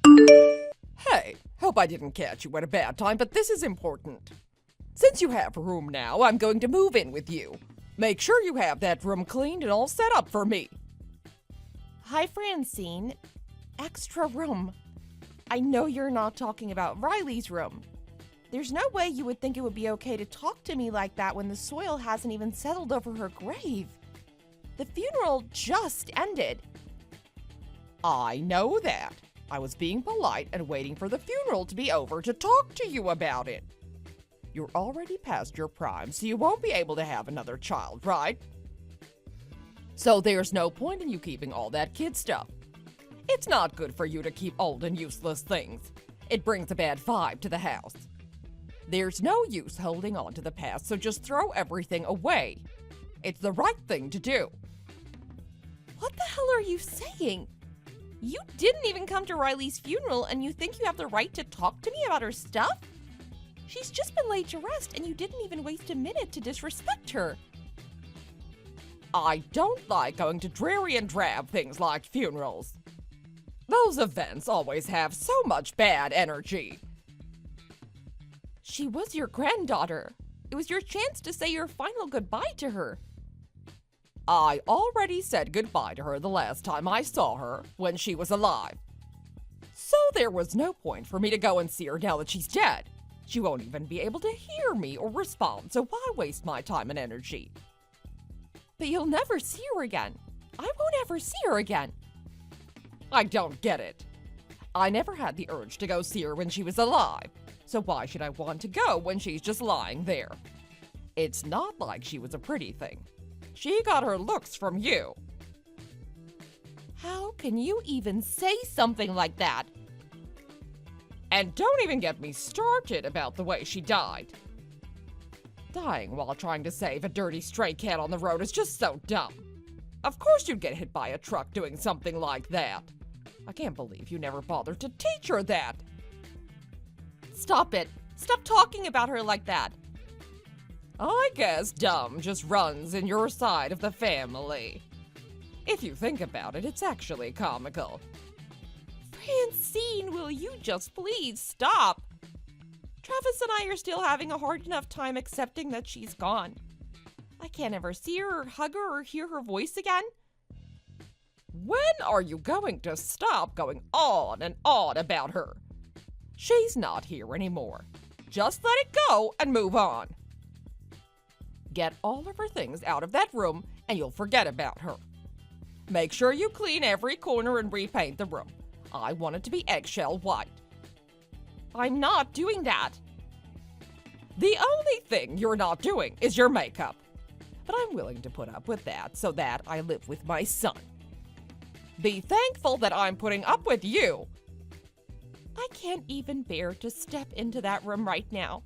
Hey, hope I didn't catch you at a bad time, but this is important. Since you have a room now, I'm going to move in with you. Make sure you have that room cleaned and all set up for me. Hi, Francine. Extra room. I know you're not talking about Riley's room. There's no way you would think it would be okay to talk to me like that when the soil hasn't even settled over her grave. The funeral just ended. I know that. I was being polite and waiting for the funeral to be over to talk to you about it. You're already past your prime, so you won't be able to have another child, right? So there's no point in you keeping all that kid stuff. It's not good for you to keep old and useless things. It brings a bad vibe to the house. There's no use holding on to the past, so just throw everything away. It's the right thing to do. What the hell are you saying? You didn't even come to Riley's funeral and you think you have the right to talk to me about her stuff? She's just been laid to rest and you didn't even waste a minute to disrespect her. I don't like going to dreary and drab things like funerals. Those events always have so much bad energy. She was your granddaughter. It was your chance to say your final goodbye to her. I already said goodbye to her the last time I saw her, when she was alive. So there was no point for me to go and see her now that she's dead. She won't even be able to hear me or respond, so why waste my time and energy? But you'll never see her again. I won't ever see her again. I don't get it. I never had the urge to go see her when she was alive, so why should I want to go when she's just lying there? It's not like she was a pretty thing. She got her looks from you. How can you even say something like that? And don't even get me started about the way she died. Dying while trying to save a dirty stray cat on the road is just so dumb. Of course you'd get hit by a truck doing something like that. I can't believe you never bothered to teach her that. Stop it. Stop talking about her like that. I guess dumb just runs in your side of the family. If you think about it, it's actually comical. Francine, will you just please stop? Travis and I are still having a hard enough time accepting that she's gone. I can't ever see her or hug her or hear her voice again. When are you going to stop going on and on about her? She's not here anymore. Just let it go and move on. Get all of her things out of that room and you'll forget about her. Make sure you clean every corner and repaint the room. I want it to be eggshell white. I'm not doing that. The only thing you're not doing is your makeup. But I'm willing to put up with that so that I live with my son. Be thankful that I'm putting up with you. I can't even bear to step into that room right now.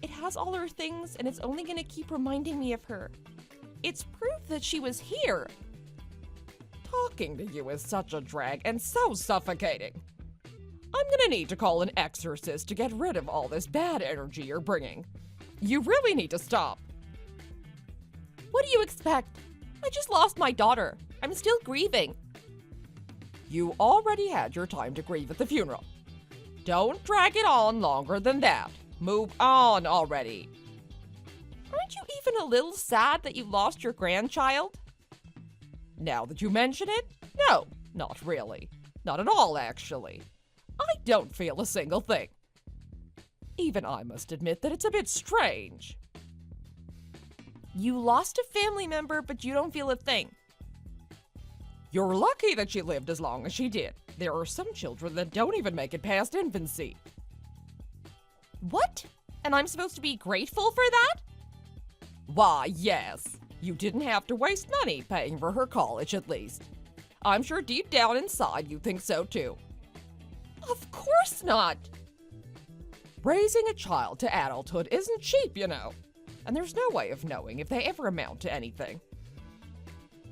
It has all her things and it's only going to keep reminding me of her. It's proof that she was here. Talking to you is such a drag and so suffocating. I'm gonna need to call an exorcist to get rid of all this bad energy you're bringing. You really need to stop. What do you expect? I just lost my daughter. I'm still grieving. You already had your time to grieve at the funeral. Don't drag it on longer than that. Move on already. Aren't you even a little sad that you lost your grandchild? Now that you mention it, no, not really. Not at all, actually. I don't feel a single thing. Even I must admit that it's a bit strange. You lost a family member, but you don't feel a thing. You're lucky that she lived as long as she did. There are some children that don't even make it past infancy. What? And I'm supposed to be grateful for that? Why, yes. You didn't have to waste money paying for her college, at least. I'm sure deep down inside you think so, too. Of course not. Raising a child to adulthood isn't cheap, you know. And there's no way of knowing if they ever amount to anything.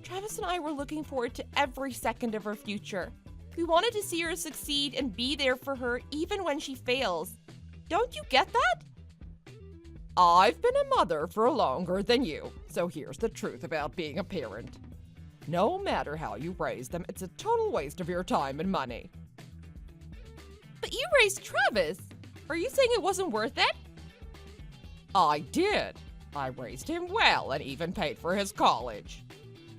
Travis and I were looking forward to every second of her future. We wanted to see her succeed and be there for her even when she fails. Don't you get that? I've been a mother for longer than you, so here's the truth about being a parent. No matter how you raise them, it's a total waste of your time and money. But you raised Travis. Are you saying it wasn't worth it? I did. I raised him well and even paid for his college.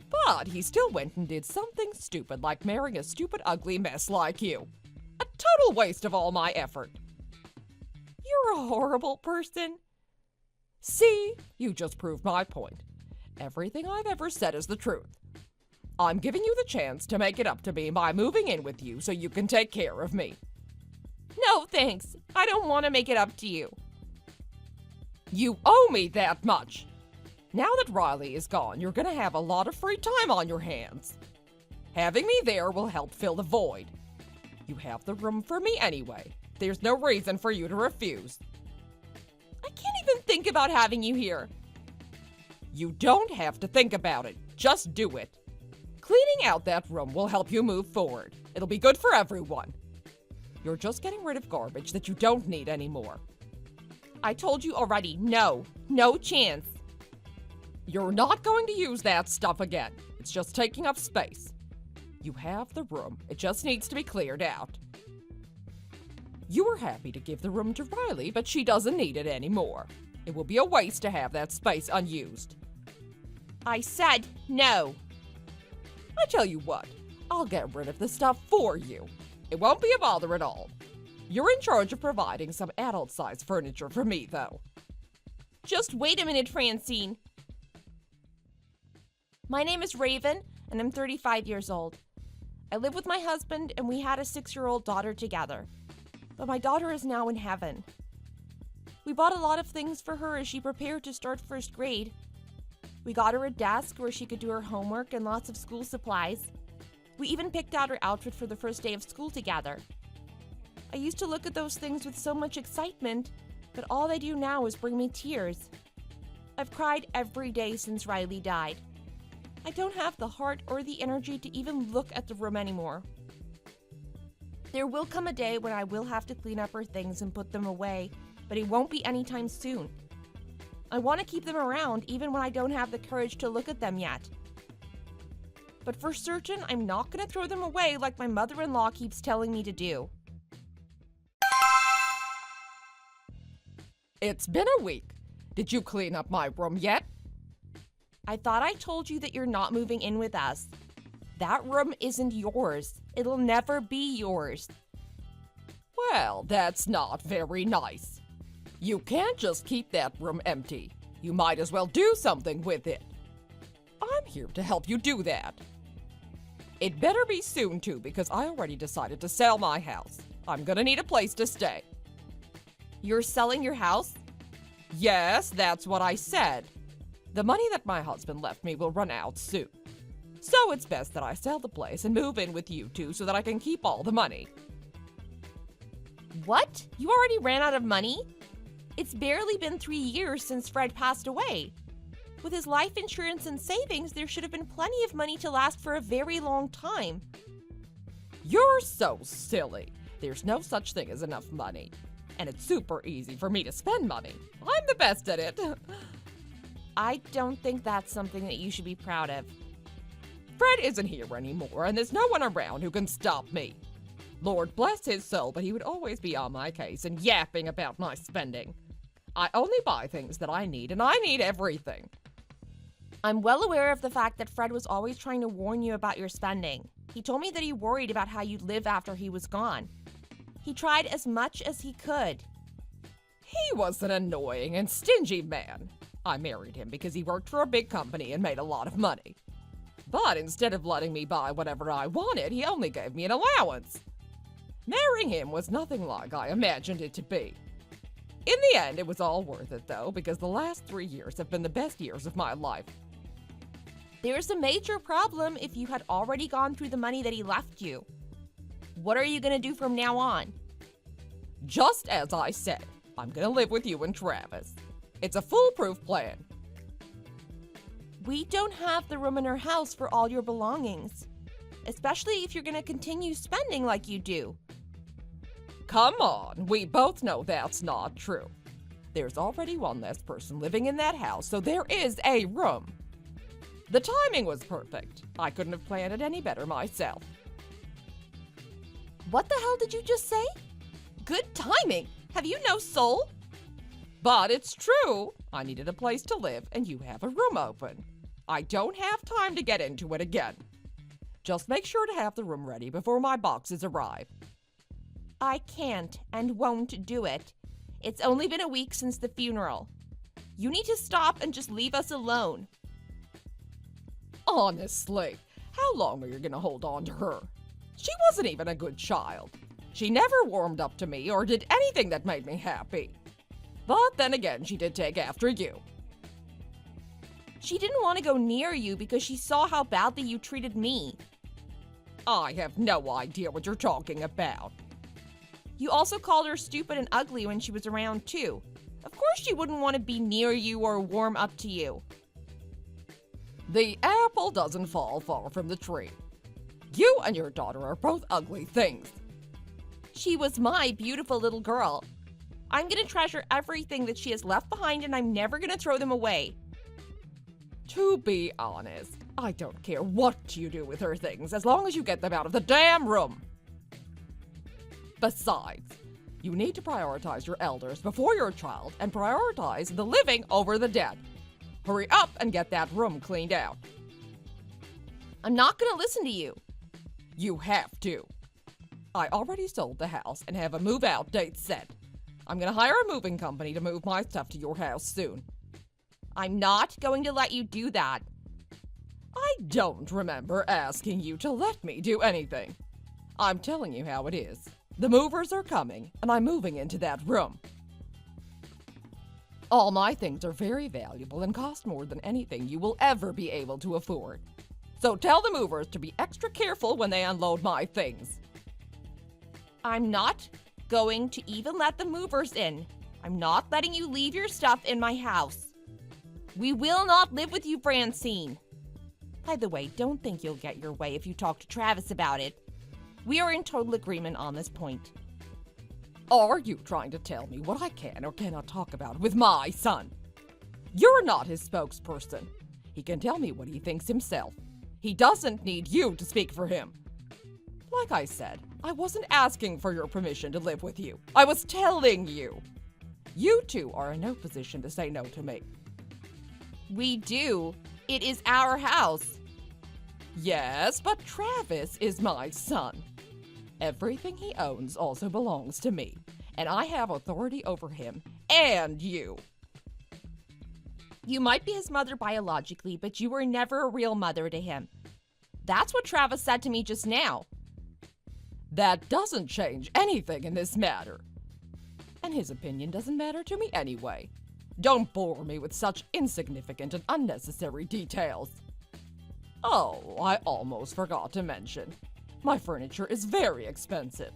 But he still went and did something stupid like marrying a stupid, ugly mess like you. A total waste of all my effort. You're a horrible person. See, you just proved my point. Everything I've ever said is the truth. I'm giving you the chance to make it up to me by moving in with you so you can take care of me. No, thanks. I don't want to make it up to you. You owe me that much. Now that Riley is gone, you're gonna have a lot of free time on your hands. Having me there will help fill the void. You have the room for me anyway. There's no reason for you to refuse. I can't even think about having you here. You don't have to think about it. Just do it. Cleaning out that room will help you move forward. It'll be good for everyone. You're just getting rid of garbage that you don't need anymore. I told you already, no chance. You're not going to use that stuff again. It's just taking up space. You have the room. It just needs to be cleared out. You were happy to give the room to Riley, but she doesn't need it anymore. It will be a waste to have that space unused. I said no. I tell you what, I'll get rid of the stuff for you. It won't be a bother at all. You're in charge of providing some adult-sized furniture for me, though. Just wait a minute, Francine. My name is Raven, and I'm 35 years old. I live with my husband, and we had a 6-year-old daughter together. But my daughter is now in heaven. We bought a lot of things for her as she prepared to start first grade. We got her a desk where she could do her homework and lots of school supplies. We even picked out her outfit for the first day of school together. I used to look at those things with so much excitement, but all they do now is bring me tears. I've cried every day since Riley died. I don't have the heart or the energy to even look at the room anymore. There will come a day when I will have to clean up her things and put them away, but it won't be anytime soon. I want to keep them around even when I don't have the courage to look at them yet. But for certain, I'm not going to throw them away like my mother-in-law keeps telling me to do. It's been a week. Did you clean up my room yet? I thought I told you that you're not moving in with us. That room isn't yours. It'll never be yours. Well, that's not very nice. You can't just keep that room empty. You might as well do something with it. I'm here to help you do that. It better be soon, too, because I already decided to sell my house. I'm gonna need a place to stay. You're selling your house? Yes, that's what I said. The money that my husband left me will run out soon. So it's best that I sell the place and move in with you two so that I can keep all the money. What? You already ran out of money? It's barely been 3 years since Fred passed away. With his life insurance and savings, there should have been plenty of money to last for a very long time. You're so silly. There's no such thing as enough money. And it's super easy for me to spend money. I'm the best at it. I don't think that's something that you should be proud of. Fred isn't here anymore, and there's no one around who can stop me. Lord bless his soul, but he would always be on my case and yapping about my spending. I only buy things that I need, and I need everything. I'm well aware of the fact that Fred was always trying to warn you about your spending. He told me that he worried about how you'd live after he was gone. He tried as much as he could. He was an annoying and stingy man. I married him because he worked for a big company and made a lot of money. But instead of letting me buy whatever I wanted, he only gave me an allowance. Marrying him was nothing like I imagined it to be. In the end, it was all worth it, though, because the last 3 years have been the best years of my life. There's a major problem if you had already gone through the money that he left you. What are you going to do from now on? Just as I said, I'm going to live with you and Travis. It's a foolproof plan. We don't have the room in our house for all your belongings, especially if you're going to continue spending like you do. Come on, we both know that's not true. There's already one less person living in that house, so there is a room. The timing was perfect. I couldn't have planned it any better myself. What the hell did you just say? Good timing. Have you no soul? But it's true. I needed a place to live, and you have a room open. I don't have time to get into it again. Just make sure to have the room ready before my boxes arrive. I can't and won't do it. It's only been a week since the funeral. You need to stop and just leave us alone. Honestly, how long are you going to hold on to her? She wasn't even a good child. She never warmed up to me or did anything that made me happy. But then again, she did take after you. She didn't want to go near you because she saw how badly you treated me. I have no idea what you're talking about. You also called her stupid and ugly when she was around too. Of course she wouldn't want to be near you or warm up to you. The apple doesn't fall far from the tree. You and your daughter are both ugly things. She was my beautiful little girl. I'm going to treasure everything that she has left behind and I'm never going to throw them away. To be honest, I don't care what you do with her things as long as you get them out of the damn room. Besides, you need to prioritize your elders before your child and prioritize the living over the dead. Hurry up and get that room cleaned out. I'm not going to listen to you. You have to. I already sold the house and have a move-out date set. I'm going to hire a moving company to move my stuff to your house soon. I'm not going to let you do that. I don't remember asking you to let me do anything. I'm telling you how it is. The movers are coming, and I'm moving into that room. All my things are very valuable and cost more than anything you will ever be able to afford. So tell the movers to be extra careful when they unload my things. I'm not going to even let the movers in. I'm not letting you leave your stuff in my house. We will not live with you, Francine. By the way, don't think you'll get your way if you talk to Travis about it. We are in total agreement on this point. Are you trying to tell me what I can or cannot talk about with my son? You're not his spokesperson. He can tell me what he thinks himself. He doesn't need you to speak for him. Like I said, I wasn't asking for your permission to live with you. I was telling you. You two are in no position to say no to me. We do. It is our house. Yes, but Travis is my son. Everything he owns also belongs to me, and I have authority over him and you. You might be his mother biologically, but you were never a real mother to him. That's what Travis said to me just now. That doesn't change anything in this matter. And his opinion doesn't matter to me anyway. Don't bore me with such insignificant and unnecessary details. Oh, I almost forgot to mention. My furniture is very expensive.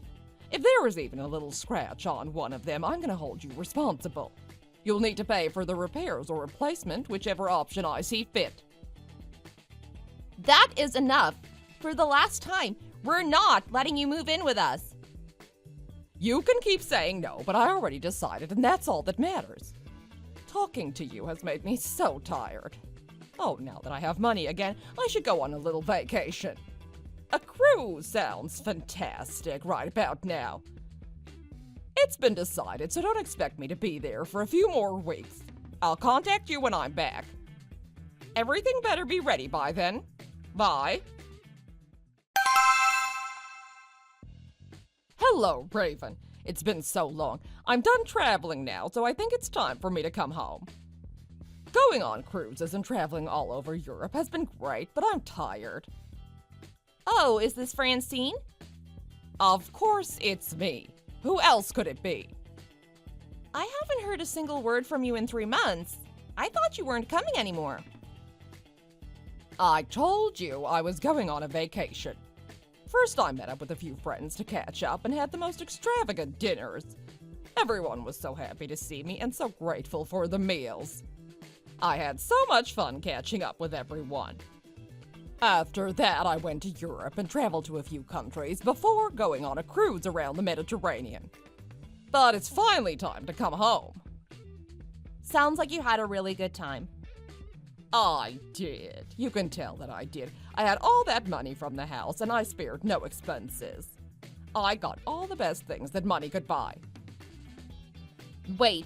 If there is even a little scratch on one of them, I'm going to hold you responsible. You'll need to pay for the repairs or replacement, whichever option I see fit. That is enough. For the last time, we're not letting you move in with us. You can keep saying no, but I already decided, and that's all that matters. Talking to you has made me so tired. Oh, now that I have money again, I should go on a little vacation. A cruise sounds fantastic right about now. It's been decided, so don't expect me to be there for a few more weeks. I'll contact you when I'm back. Everything better be ready by then. Bye. Hello, Raven. It's been so long. I'm done traveling now, so I think it's time for me to come home. Going on cruises and traveling all over Europe has been great, but I'm tired. Oh, is this Francine? Of course it's me. Who else could it be? I haven't heard a single word from you in 3 months. I thought you weren't coming anymore. I told you I was going on a vacation. First, I met up with a few friends to catch up and had the most extravagant dinners. Everyone was so happy to see me and so grateful for the meals. I had so much fun catching up with everyone. After that, I went to Europe and traveled to a few countries before going on a cruise around the Mediterranean. But it's finally time to come home. Sounds like you had a really good time. I did. You can tell that I did. I had all that money from the house and I spared no expenses. I got all the best things that money could buy. Wait,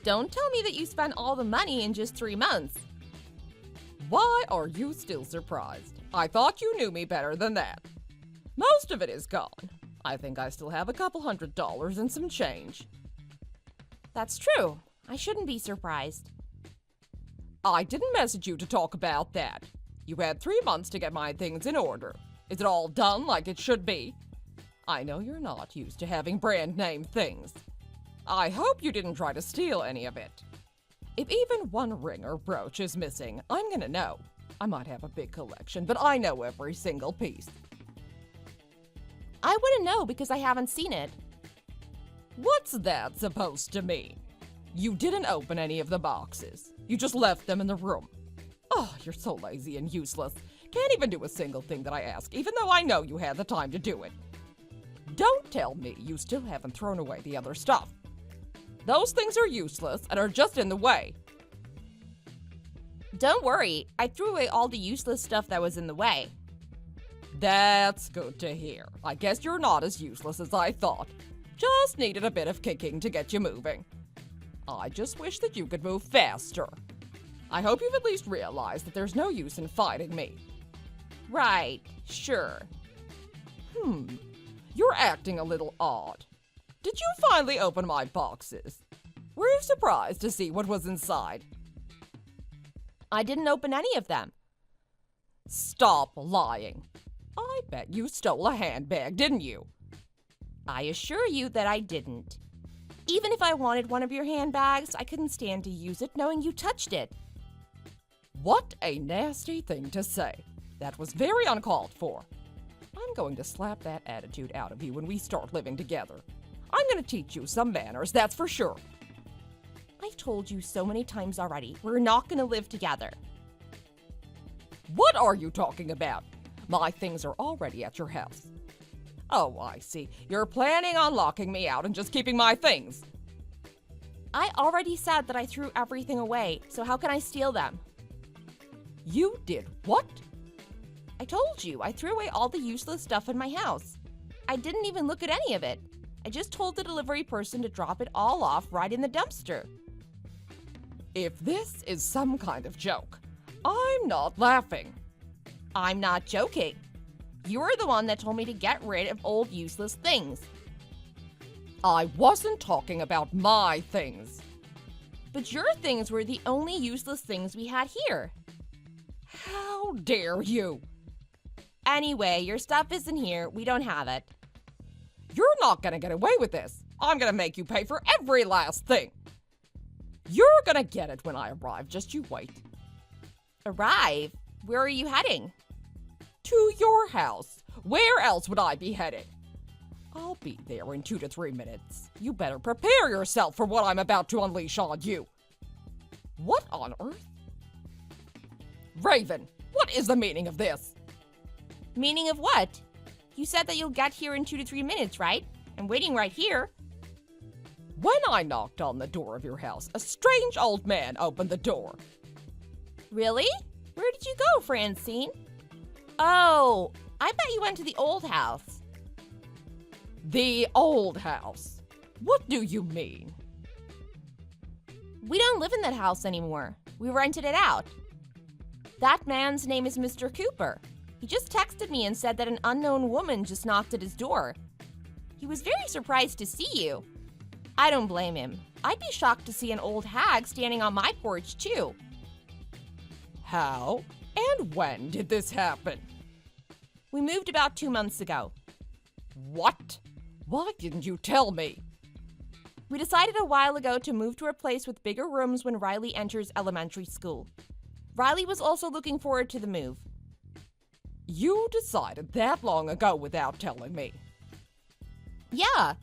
don't tell me that you spent all the money in just 3 months. Why are you still surprised? I thought you knew me better than that. Most of it is gone. I think I still have a couple $100 and some change. That's true. I shouldn't be surprised. I didn't message you to talk about that. You had 3 months to get my things in order. Is it all done like it should be? I know you're not used to having brand name things. I hope you didn't try to steal any of it. If even one ring or brooch is missing, I'm gonna know. I might have a big collection, but I know every single piece. I wouldn't know because I haven't seen it. What's that supposed to mean? You didn't open any of the boxes. You just left them in the room. Oh, you're so lazy and useless. Can't even do a single thing that I ask, even though I know you had the time to do it. Don't tell me you still haven't thrown away the other stuff. Those things are useless and are just in the way. Don't worry, I threw away all the useless stuff that was in the way. That's good to hear. I guess you're not as useless as I thought. Just needed a bit of kicking to get you moving. I just wish that you could move faster. I hope you've at least realized that there's no use in fighting me. Right, sure. You're acting a little odd. Did you finally open my boxes? Were you surprised to see what was inside? I didn't open any of them. Stop lying. I bet you stole a handbag, didn't you? I assure you that I didn't. Even if I wanted one of your handbags, I couldn't stand to use it knowing you touched it. What a nasty thing to say. That was very uncalled for. I'm going to slap that attitude out of you when we start living together. I'm going to teach you some manners, that's for sure. I've told you so many times already, we're not going to live together. What are you talking about? My things are already at your house. Oh, I see. You're planning on locking me out and just keeping my things. I already said that I threw everything away, so how can I steal them? You did what? I told you, I threw away all the useless stuff in my house. I didn't even look at any of it. I just told the delivery person to drop it all off right in the dumpster. If this is some kind of joke, I'm not laughing. I'm not joking. You're the one that told me to get rid of old useless things. I wasn't talking about my things. But your things were the only useless things we had here. How dare you? Anyway, your stuff isn't here. We don't have it. You're not gonna get away with this. I'm gonna make you pay for every last thing. You're gonna get it when I arrive. Just you wait. Arrive? Where are you heading? To your house. Where else would I be headed? I'll be there in 2 to 3 minutes. You better prepare yourself for what I'm about to unleash on you. What on earth? Raven, what is the meaning of this? Meaning of what? You said that you'll get here in 2 to 3 minutes, right? I'm waiting right here. When I knocked on the door of your house, a strange old man opened the door. Really? Where did you go, Francine? Oh, I bet you went to the old house. The old house? What do you mean? We don't live in that house anymore. We rented it out. That man's name is Mr. Cooper. He just texted me and said that an unknown woman just knocked at his door. He was very surprised to see you. I don't blame him. I'd be shocked to see an old hag standing on my porch, too. How and when did this happen? We moved about 2 months ago. What? Why didn't you tell me? We decided a while ago to move to a place with bigger rooms when Riley enters elementary school. Riley was also looking forward to the move. You decided that long ago without telling me. Yeah.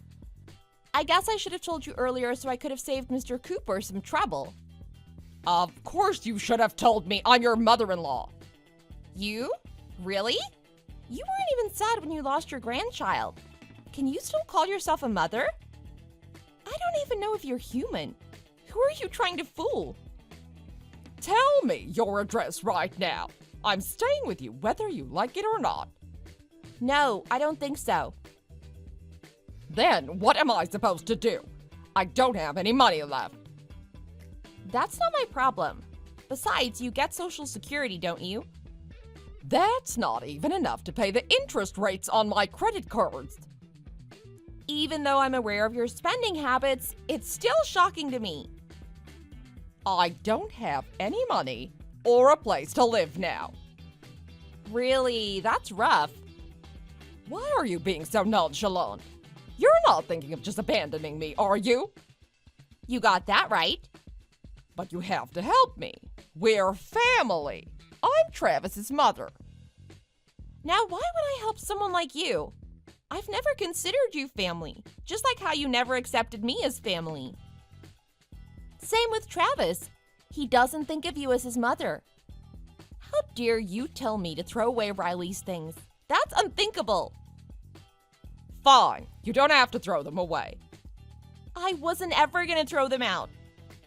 I guess I should have told you earlier so I could have saved Mr. Cooper some trouble. Of course you should have told me. I'm your mother-in-law. You? Really? You weren't even sad when you lost your grandchild. Can you still call yourself a mother? I don't even know if you're human. Who are you trying to fool? Tell me your address right now. I'm staying with you whether you like it or not. No, I don't think so. Then what am I supposed to do? I don't have any money left. That's not my problem. Besides, you get Social Security, don't you? That's not even enough to pay the interest rates on my credit cards. Even though I'm aware of your spending habits, it's still shocking to me. I don't have any money or a place to live now. Really, that's rough. Why are you being so nonchalant? You're not thinking of just abandoning me, are you? You got that right. But you have to help me. We're family. I'm Travis's mother. Now, why would I help someone like you? I've never considered you family, just like how you never accepted me as family. Same with Travis. He doesn't think of you as his mother. How dare you tell me to throw away Riley's things? That's unthinkable. Fine, you don't have to throw them away. I wasn't ever going to throw them out.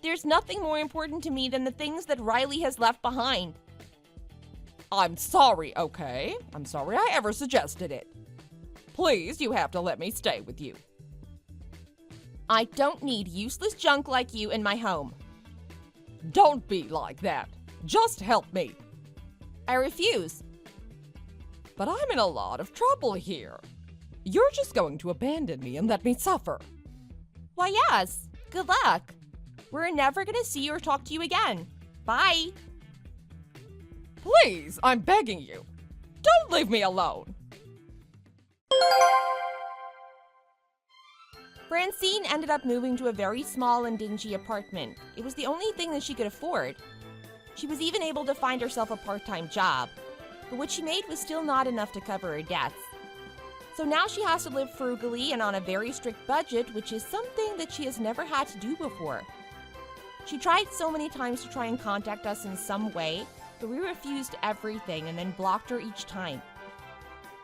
There's nothing more important to me than the things that Riley has left behind. I'm sorry, okay? I'm sorry I ever suggested it. Please, you have to let me stay with you. I don't need useless junk like you in my home. Don't be like that. Just help me. I refuse. But I'm in a lot of trouble here. You're just going to abandon me and let me suffer. Why, yes. Good luck. We're never going to see or talk to you again. Bye. Please, I'm begging you. Don't leave me alone. Francine ended up moving to a very small and dingy apartment. It was the only thing that she could afford. She was even able to find herself a part-time job, but what she made was still not enough to cover her debts. So now she has to live frugally and on a very strict budget, which is something that she has never had to do before. She tried so many times to try and contact us in some way, but we refused everything and then blocked her each time.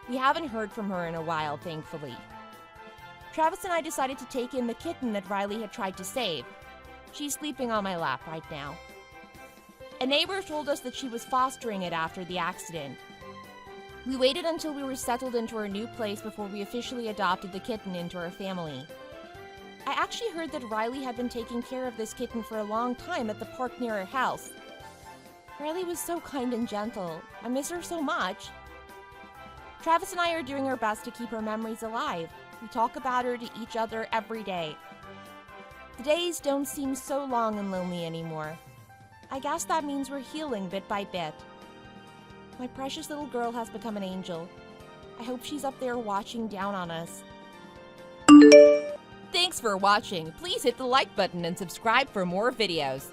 We haven't heard from her in a while, thankfully. Travis and I decided to take in the kitten that Riley had tried to save. She's sleeping on my lap right now. A neighbor told us that she was fostering it after the accident. We waited until we were settled into our new place before we officially adopted the kitten into our family. I actually heard that Riley had been taking care of this kitten for a long time at the park near our house. Riley was so kind and gentle. I miss her so much. Travis and I are doing our best to keep her memories alive. We talk about her to each other every day. The days don't seem so long and lonely anymore. I guess that means we're healing bit by bit. My precious little girl has become an angel. I hope she's up there watching down on us. Thanks for watching. Please hit the like button and subscribe for more videos.